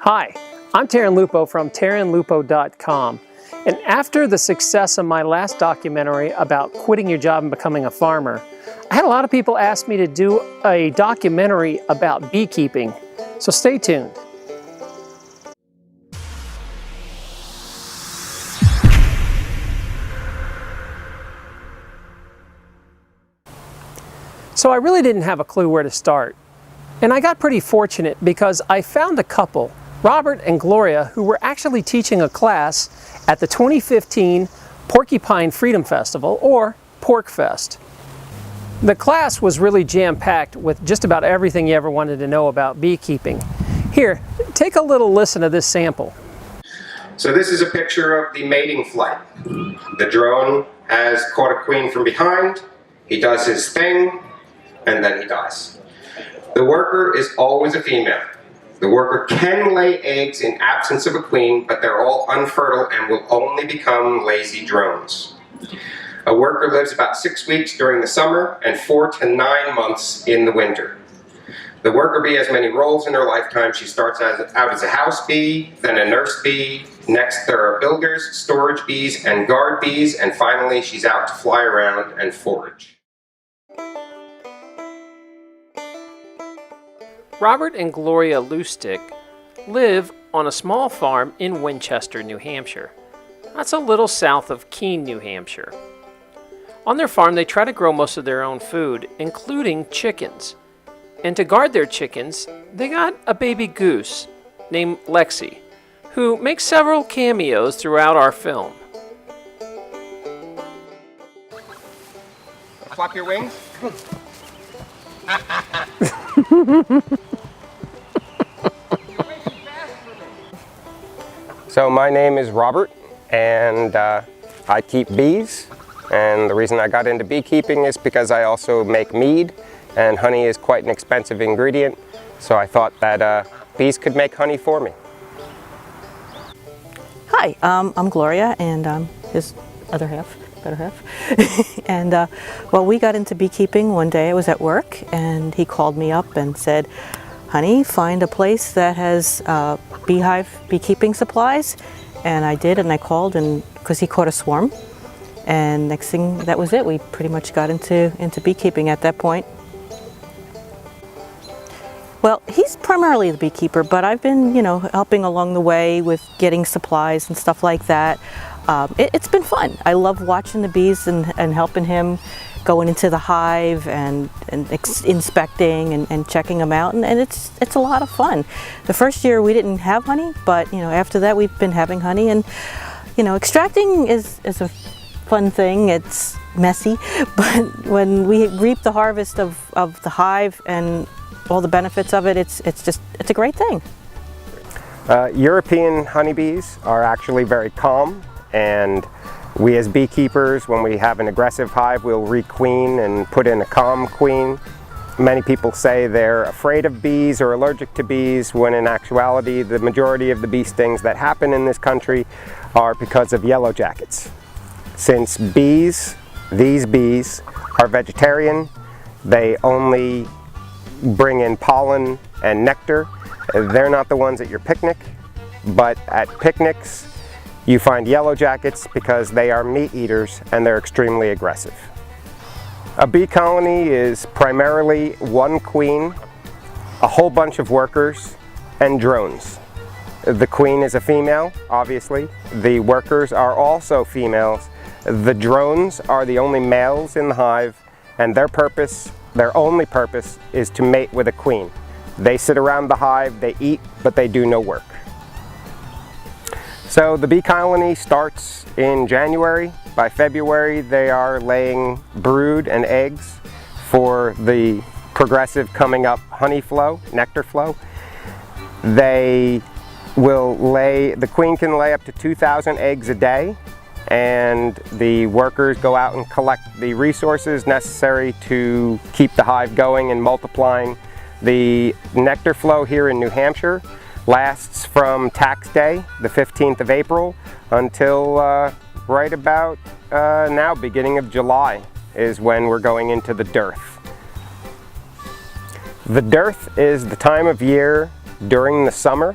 Hi, I'm Taryn Lupo from TarynLupo.com. And after the success of my last documentary about quitting your job and becoming a farmer, I had a lot of people ask me to do a documentary about beekeeping. So stay tuned. So I really didn't have a clue where to start. And I got pretty fortunate because I found a couple, Robert and Gloria, who were actually teaching a class at the 2015 Porcupine Freedom Festival, or PorcFest. The class was really jam-packed with just about everything you ever wanted to know about beekeeping. Here, take a little listen to this sample. So this is a picture of the mating flight. The drone has caught a queen from behind, he does his thing, and then he dies. The worker is always a female. The worker can lay eggs in absence of a queen, but they're all unfertile and will only become lazy drones. A worker lives about 6 weeks during the summer and 4 to 9 months in the winter. The worker bee has many roles in her lifetime. She starts out as a house bee, then a nurse bee. Next there are builders, storage bees, and guard bees, and finally she's out to fly around and forage. Robert and Gloria Lustig live on a small farm in Winchester, New Hampshire. That's a little south of Keene, New Hampshire. On their farm, they try to grow most of their own food, including chickens. And to guard their chickens, they got a baby goose named Lexi, who makes several cameos throughout our film. Flap your wings. So my name is Robert, and I keep bees, and the reason I got into beekeeping is because I also make mead, and honey is quite an expensive ingredient, so I thought that bees could make honey for me. Hi, I'm Gloria, and I'm his other half, better half. And well, we got into beekeeping one day. I was at work, and he called me up and said, honey, find a place that has beekeeping supplies. And I did, and I called, and because he caught a swarm. And next thing, that was it. We pretty much got into beekeeping at that point. Well, he's primarily the beekeeper, but I've been, helping along the way with getting supplies and stuff like that. It's been fun. I love watching the bees and helping him going into the hive and inspecting and checking them out, and it's a lot of fun. The first year we didn't have honey, but after that we've been having honey, and extracting is a fun thing. It's messy, but when we reap the harvest of the hive and all the benefits of it, it's a great thing. European honeybees are actually very calm, and we as beekeepers, when we have an aggressive hive, we'll requeen and put in a calm queen. Many people say they're afraid of bees or allergic to bees, when in actuality the majority of the bee stings that happen in this country are because of yellow jackets. Since these bees are vegetarian, they only bring in pollen and nectar. They're not the ones at your picnic, but at picnics you find yellow jackets because they are meat eaters and they're extremely aggressive. A bee colony is primarily one queen, a whole bunch of workers, and drones. The queen is a female, obviously. The workers are also females. The drones are the only males in the hive, and their only purpose is to mate with a queen. They sit around the hive, they eat, but they do no work. So the bee colony starts in January. By February they are laying brood and eggs for the progressive coming up honey flow, nectar flow. The queen can lay up to 2,000 eggs a day, and the workers go out and collect the resources necessary to keep the hive going and multiplying. The nectar flow here in New Hampshire lasts from tax day, the 15th of April, until right about now, beginning of July, is when we're going into the dearth. The dearth is the time of year during the summer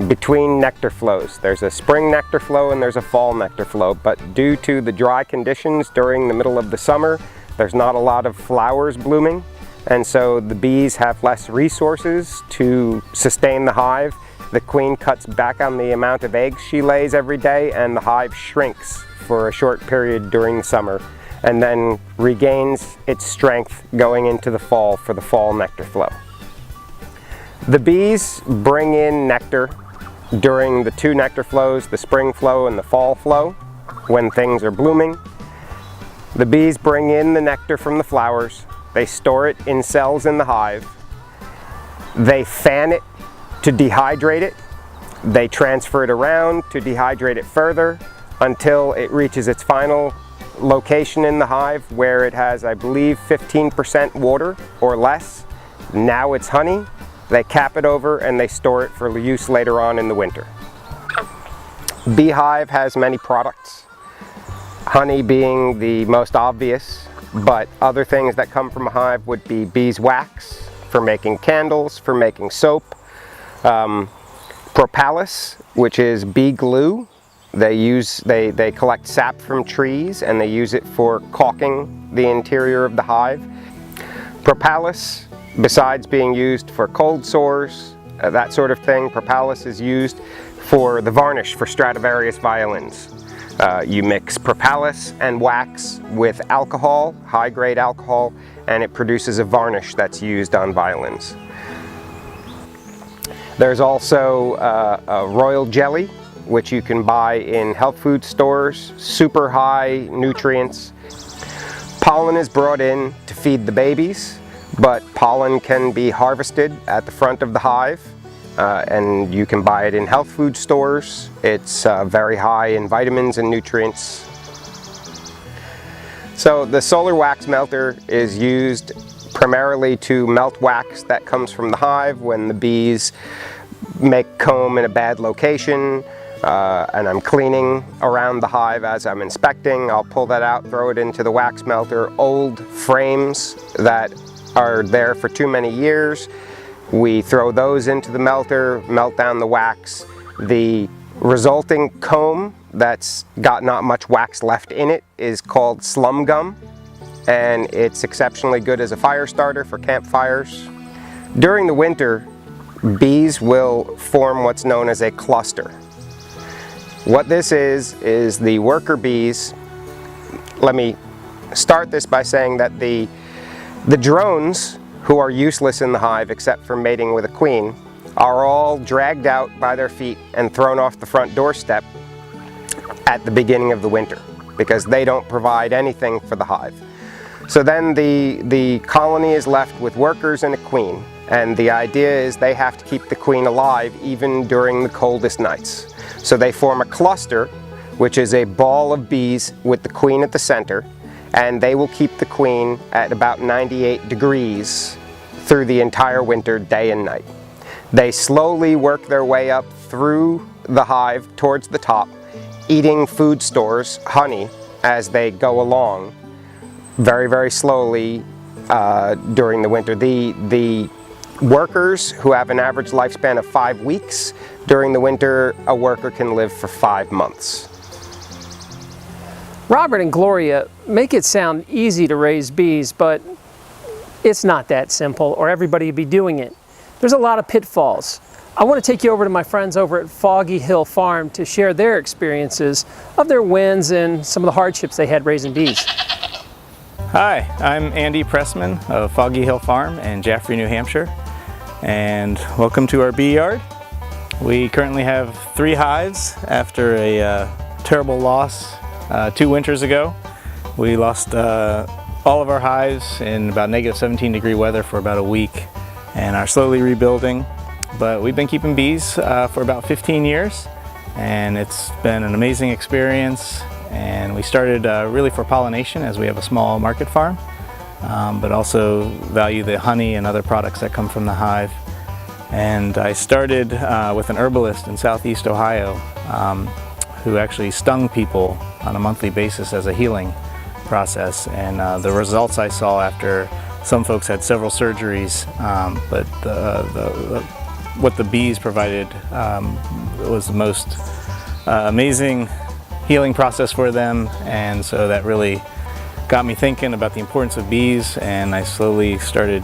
between nectar flows. There's a spring nectar flow and there's a fall nectar flow, but due to the dry conditions during the middle of the summer, there's not a lot of flowers blooming, and so the bees have less resources to sustain the hive. The queen cuts back on the amount of eggs she lays every day, and the hive shrinks for a short period during the summer, and then regains its strength going into the fall for the fall nectar flow. The bees bring in nectar during the two nectar flows, the spring flow and the fall flow, when things are blooming. The bees bring in the nectar from the flowers, they store it in cells in the hive, they fan it to dehydrate it, they transfer it around to dehydrate it further until it reaches its final location in the hive where it has, I believe, 15% water or less. Now it's honey. They cap it over and they store it for use later on in the winter. Beehive has many products, honey being the most obvious, but other things that come from a hive would be beeswax for making candles, for making soap, propolis, which is bee glue. They collect sap from trees and they use it for caulking the interior of the hive. Propolis, besides being used for cold sores, that sort of thing, propolis is used for the varnish for Stradivarius violins. You mix propolis and wax with alcohol, high-grade alcohol, and it produces a varnish that's used on violins. There's also a royal jelly, which you can buy in health food stores, super high nutrients. Pollen is brought in to feed the babies, but pollen can be harvested at the front of the hive, and you can buy it in health food stores. It's very high in vitamins and nutrients. So the solar wax melter is used primarily to melt wax that comes from the hive when the bees make comb in a bad location, and I'm cleaning around the hive as I'm inspecting. I'll pull that out, throw it into the wax melter. Old frames that are there for too many years, we throw those into the melter, melt down the wax. The resulting comb that's got not much wax left in it is called slum gum, and it's exceptionally good as a fire starter for campfires. During the winter, bees will form what's known as a cluster. What this is the worker bees. Let me start this by saying that the drones, who are useless in the hive except for mating with a queen, are all dragged out by their feet and thrown off the front doorstep at the beginning of the winter because they don't provide anything for the hive. So then the colony is left with workers and a queen, and the idea is they have to keep the queen alive even during the coldest nights. So they form a cluster, which is a ball of bees with the queen at the center, and they will keep the queen at about 98 degrees through the entire winter, day and night. They slowly work their way up through the hive towards the top, eating food stores, honey, as they go along, very, very slowly during the winter. The workers, who have an average lifespan of 5 weeks, during the winter, a worker can live for 5 months. Robert and Gloria make it sound easy to raise bees, but it's not that simple, or everybody would be doing it. There's a lot of pitfalls. I want to take you over to my friends over at Foggy Hill Farm to share their experiences of their wins and some of the hardships they had raising bees. Hi, I'm Andy Pressman of Foggy Hill Farm in Jaffrey, New Hampshire, and welcome to our bee yard. We currently have 3 hives after a terrible loss 2 winters ago. We lost all of our hives in about -17-degree weather for about a week and are slowly rebuilding. But we've been keeping bees for about 15 years, and it's been an amazing experience. And we started really for pollination, as we have a small market farm, but also value the honey and other products that come from the hive. And I started with an herbalist in Southeast Ohio who actually stung people on a monthly basis as a healing process. And the results I saw after some folks had several surgeries, but the what the bees provided was the most amazing healing process for them, and so that really got me thinking about the importance of bees, and I slowly started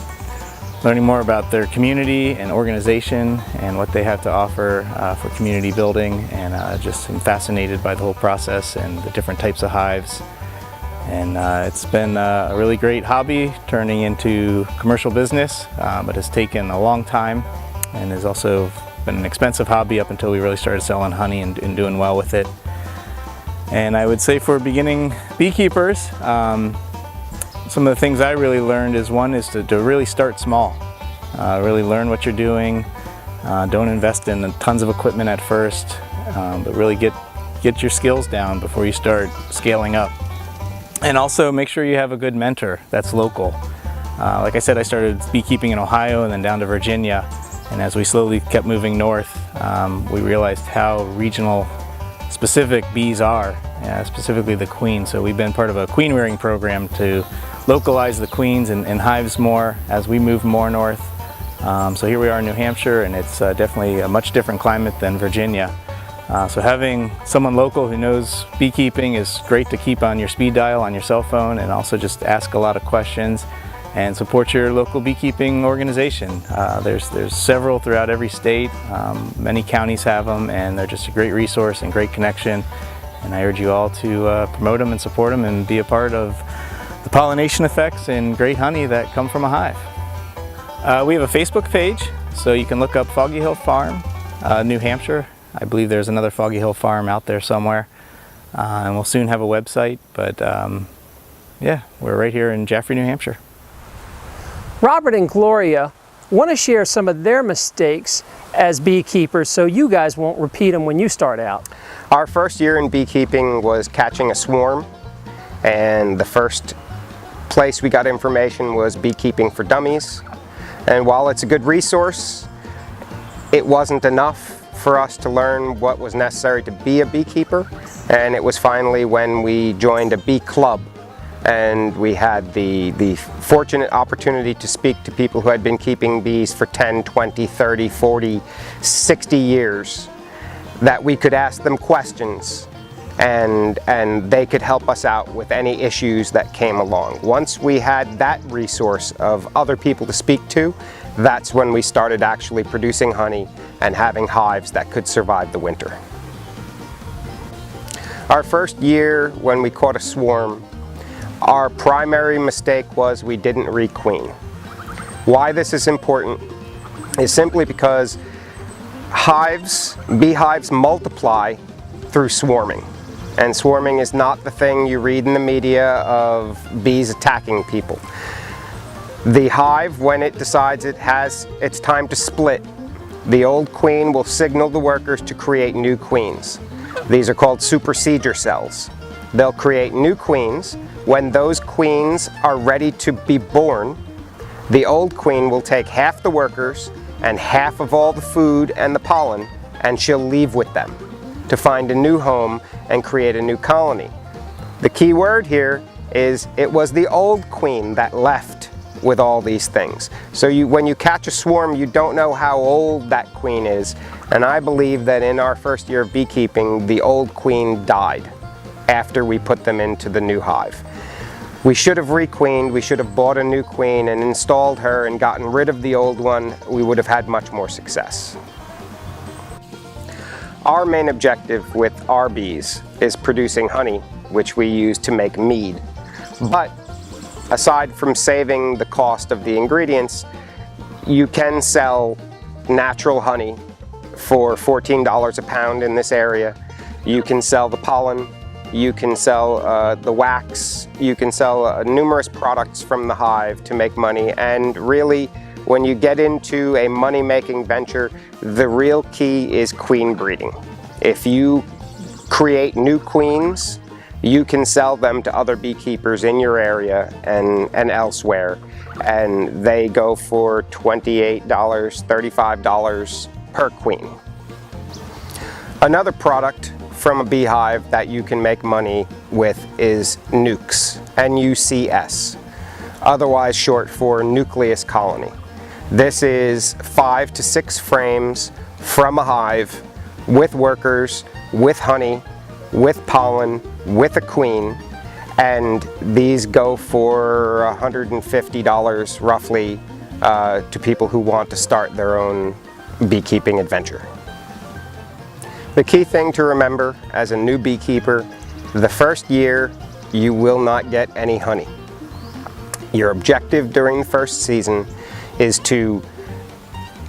learning more about their community and organization and what they have to offer for community building, and just am fascinated by the whole process and the different types of hives. And it's been a really great hobby turning into commercial business, but has taken a long time and has also been an expensive hobby up until we really started selling honey and doing well with it. And I would say for beginning beekeepers, some of the things I really learned is one is to really start small. Really learn what you're doing. Don't invest in tons of equipment at first, but really get your skills down before you start scaling up. And also make sure you have a good mentor that's local. Like I said, I started beekeeping in Ohio and then down to Virginia. And as we slowly kept moving north, we realized how regional specific bees are, specifically the queen. So we've been part of a queen rearing program to localize the queens and hives more as we move more north. So here we are in New Hampshire, and it's definitely a much different climate than Virginia. So having someone local who knows beekeeping is great to keep on your speed dial on your cell phone, and also just ask a lot of questions and support your local beekeeping organization. There's several throughout every state. Many counties have them, and they're just a great resource and great connection. And I urge you all to promote them and support them and be a part of the pollination effects and great honey that come from a hive. We have a Facebook page, so you can look up Foggy Hill Farm, New Hampshire. I believe there's another Foggy Hill Farm out there somewhere. And we'll soon have a website, but yeah, we're right here in Jaffrey, New Hampshire. Robert and Gloria want to share some of their mistakes as beekeepers so you guys won't repeat them when you start out. Our first year in beekeeping was catching a swarm, and the first place we got information was Beekeeping for Dummies. And while it's a good resource, it wasn't enough for us to learn what was necessary to be a beekeeper. And it was finally when we joined a bee club, and we had the fortunate opportunity to speak to people who had been keeping bees for 10, 20, 30, 40, 60 years, that we could ask them questions and they could help us out with any issues that came along. Once we had that resource of other people to speak to, that's when we started actually producing honey and having hives that could survive the winter. Our first year when we caught a swarm, our primary mistake was we didn't requeen. Why this is important is simply because beehives multiply through swarming. And swarming is not the thing you read in the media of bees attacking people. The hive, when it decides it's time to split, the old queen will signal the workers to create new queens. These are called supersedure cells. They'll create new queens. When those queens are ready to be born, the old queen will take half the workers and half of all the food and the pollen, and she'll leave with them to find a new home and create a new colony. The key word here is it was the old queen that left with all these things. So when you catch a swarm, you don't know how old that queen is. And I believe that in our first year of beekeeping, the old queen died after we put them into the new hive. We should have requeened, we should have bought a new queen and installed her and gotten rid of the old one. We would have had much more success. Our main objective with our bees is producing honey, which we use to make mead. But aside from saving the cost of the ingredients, you can sell natural honey for $14 a pound in this area. You can sell the pollen, you can sell the wax, you can sell numerous products from the hive to make money. And really, when you get into a money-making venture, the real key is queen breeding. If you create new queens, you can sell them to other beekeepers in your area and elsewhere, and they go for $28, $35 per queen. Another product from a beehive that you can make money with is nukes, N-U-C-S, otherwise short for nucleus colony. This is 5 to 6 frames from a hive with workers, with honey, with pollen, with a queen, and these go for $150 roughly to people who want to start their own beekeeping adventure. The key thing to remember as a new beekeeper, the first year you will not get any honey. Your objective during the first season is to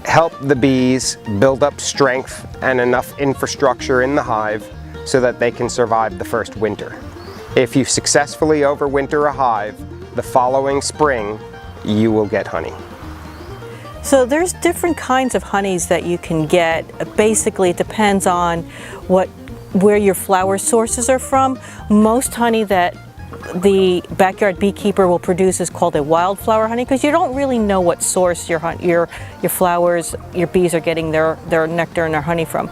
help the bees build up strength and enough infrastructure in the hive so that they can survive the first winter. If you successfully overwinter a hive, the following spring you will get honey. So there's different kinds of honeys that you can get. Basically, it depends on where your flower sources are from. Most honey that the backyard beekeeper will produce is called a wildflower honey, because you don't really know what source your flowers, your bees are getting their nectar and their honey from.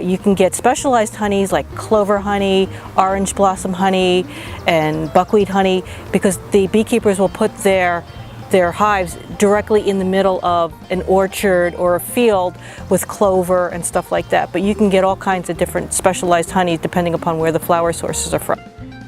You can get specialized honeys like clover honey, orange blossom honey, and buckwheat honey, because the beekeepers will put their hives directly in the middle of an orchard or a field with clover and stuff like that. But you can get all kinds of different specialized honeys depending upon where the flower sources are from.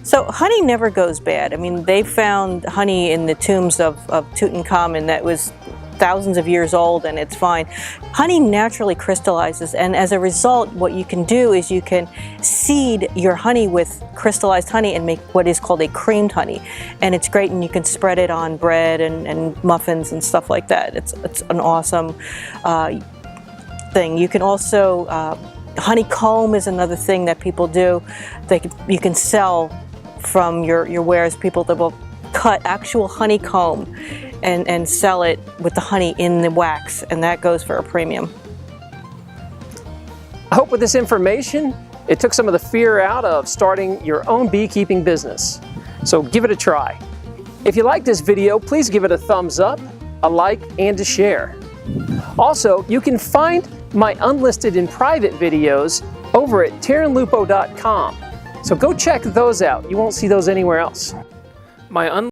So honey never goes bad. I mean, they found honey in the tombs of Tutankhamun that was thousands of years old, and it's fine. Honey naturally crystallizes, and as a result, what you can do is you can seed your honey with crystallized honey and make what is called a creamed honey. And it's great, and you can spread it on bread and muffins and stuff like that. It's an awesome thing. You can also, honeycomb is another thing that people do. You can sell from your wares, people that will cut actual honeycomb and sell it with the honey in the wax, and that goes for a premium. I hope with this information, it took some of the fear out of starting your own beekeeping business. So give it a try. If you like this video, please give it a thumbs up, a like, and a share. Also, you can find my unlisted and private videos over at terranlupo.com. So go check those out. You won't see those anywhere else. My